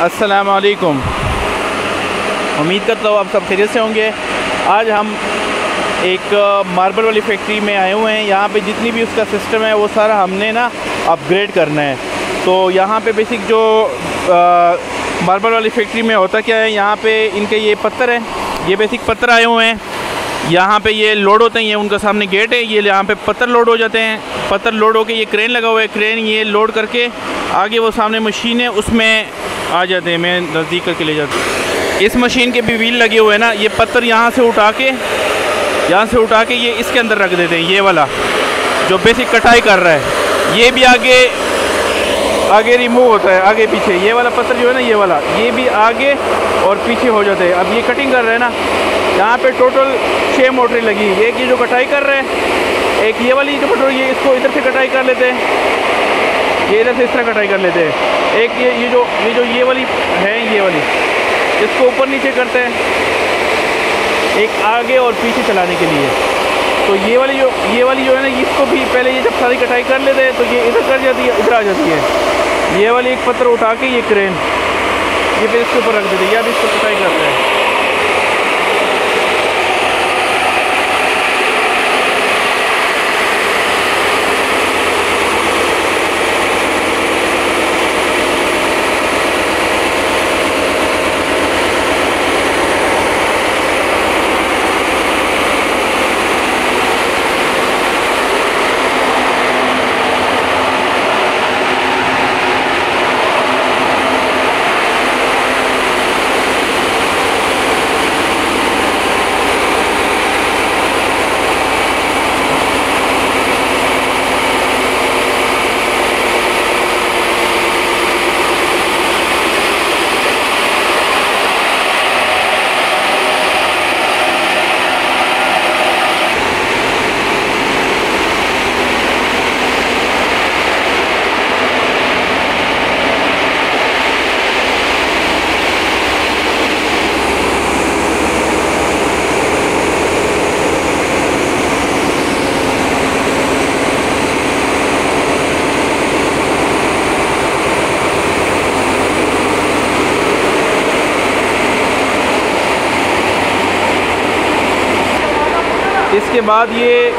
अस्सलाम वालेकुम। उम्मीद करता हूँ आप सब खैरियत से होंगे। आज हम एक मार्बल वाली फैक्ट्री में आए हुए हैं। यहाँ पे जितनी भी उसका सिस्टम है वो सारा हमने ना अपग्रेड करना है। तो यहाँ पे बेसिक जो मार्बल वाली फैक्ट्री में होता क्या है, यहाँ पे इनके ये पत्थर हैं, ये बेसिक पत्थर आए हुए हैं। यहाँ पे ये लोड होते हैं, ये उनका सामने गेट है, ये यहाँ पे पत्थर लोड हो जाते हैं। पत्थर लोड होके ये क्रेन लगा हुआ है, क्रेन ये लोड करके आगे वो सामने मशीन है उसमें आ जाते हैं। मैं नज़दीक करके ले जाता हूँ। इस मशीन के भी व्हील लगे हुए हैं ना, ये पत्थर यहाँ से उठा के ये इसके अंदर रख देते हैं। ये वाला जो बेसिक कटाई कर रहा है ये भी आगे रिमूव होता है, आगे पीछे। ये वाला पत्थर जो है ना, ये भी आगे और पीछे हो जाते हैं। अब ये कटिंग कर रहे हैं ना, यहाँ पे टोटल 6 मोटरें लगी। एक ये जो कटाई कर रहे हैं, एक ये वाली जो मोटर, ये इसको इधर से कटाई कर लेते हैं, ये इधर से इस तरह कटाई कर लेते हैं। एक ये वाली है, ये वाली इसको ऊपर नीचे करते हैं, एक आगे और पीछे चलाने के लिए। तो ये वाली जो है ना, इसको भी पहले ये जब सारी कटाई कर लेते हैं तो ये इधर कर जाती है, इधर आ जाती है। ये वाली एक पत्थर उठा के ये क्रेन ये फिर इसके ऊपर रख देते हैं, या भी इसको कटाई करते हैं। इसके बाद ये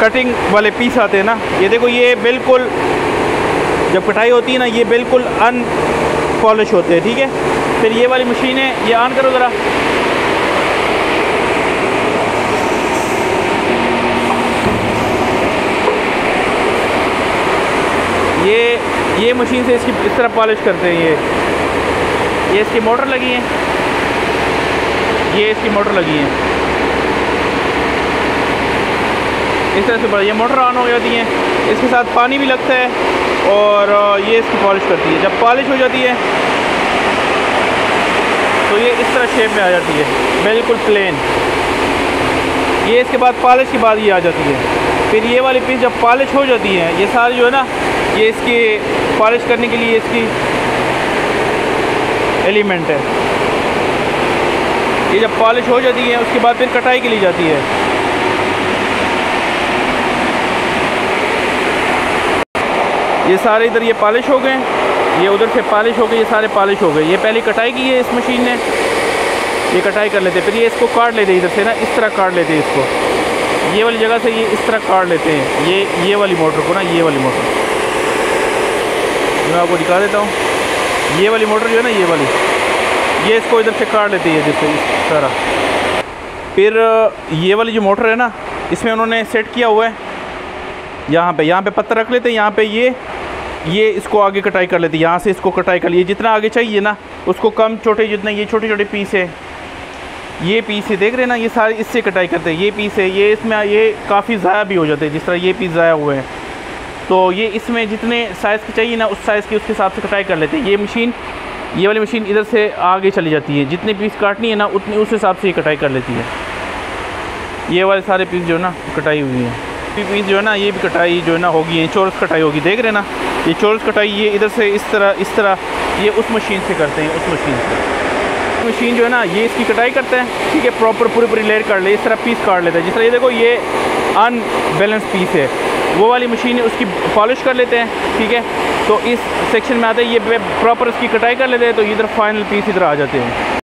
कटिंग वाले पीस आते हैं ना, ये देखो, ये बिल्कुल जब कटाई होती है ना, ये बिल्कुल अनपॉलिश होते हैं, ठीक है। फिर ये वाली मशीन है, ये ऑन करो ज़रा। ये मशीन से इसकी इस तरह पॉलिश करते हैं। ये इसकी मोटर लगी है, ये इसकी मोटर लगी है। इस तरह से बड़ा ये मोटर ऑन हो जाती है, इसके साथ पानी भी लगता है और ये इसकी पॉलिश करती है। जब पॉलिश हो जाती है तो ये इस तरह शेप में आ जाती है, बिल्कुल प्लेन। ये इसके बाद पॉलिश के बाद ये आ जाती है। फिर ये वाली पीस जब पॉलिश हो जाती है, ये सारी जो है ना, ये इसकी पॉलिश करने के लिए इसकी एलिमेंट है। ये जब पॉलिश हो जाती है उसके बाद फिर कटाई के लिए जाती है। ये सारे इधर ये पॉलिश हो गए, ये उधर से पॉलिश हो गए, ये सारे पॉलिश हो गए। ये पहले कटाई की है इस मशीन ने, ये कटाई कर लेते, फिर ये इसको काट लेते इधर से ना, इस तरह काट लेते हैं इसको। ये वाली जगह से ये इस तरह काट लेते हैं, ये वाली मोटर को ना, ये वाली मोटर मैं आपको दिखा देता हूँ। ये वाली मोटर जो है ना, ये इसको इधर से काट लेती है जैसे इस तरह। फिर ये वाली जो मोटर है ना, इसमें उन्होंने सेट किया हुआ है, यहाँ पे पत्थर रख लेते हैं। यहाँ पे ये इसको आगे कटाई कर लेते हैं, यहाँ से इसको कटाई कर लिए। जितना आगे चाहिए ना उसको कम छोटे, जितने ये छोटे छोटे पीस है, ये पीस है, देख रहे हैं ना, ये सारे इससे कटाई करते हैं। ये पीस है, ये इसमें ये काफ़ी ज़ाया भी हो जाते हैं, जिस तरह ये पीस ज़ाया हुए हैं। तो ये इसमें जितने साइज़ के चाहिए ना, उस साइज़ की उसके हिसाब से कटाई कर लेते हैं। ये वाली मशीन इधर से आगे चली जाती है, जितने पीस काटनी है ना उतनी उस हिसाब से ये कटाई कर लेती है। ये वाले सारे पीस जो है ना कटाई हुई है, पीस जो है ना, ये भी कटाई जो है ना होगी, ये चौरस कटाई होगी, देख रहे ना, ये चौरस कटाई ये इधर से इस तरह ये उस मशीन से करते हैं। उस मशीन जो है ना, ये इसकी कटाई करते हैं, ठीक है, प्रॉपर पूरी लेयर काट ले, इस तरह पीस काट लेते हैं। जिस तरह ये देखो, ये अनबैलेंस पीस है, वो वाली मशीन है, उसकी पॉलिश कर लेते हैं, ठीक है। तो इस सेक्शन में आते हैं ये प्रॉपर इसकी कटाई कर लेते हैं, तो इधर फाइनल पीस इधर आ जाते हैं।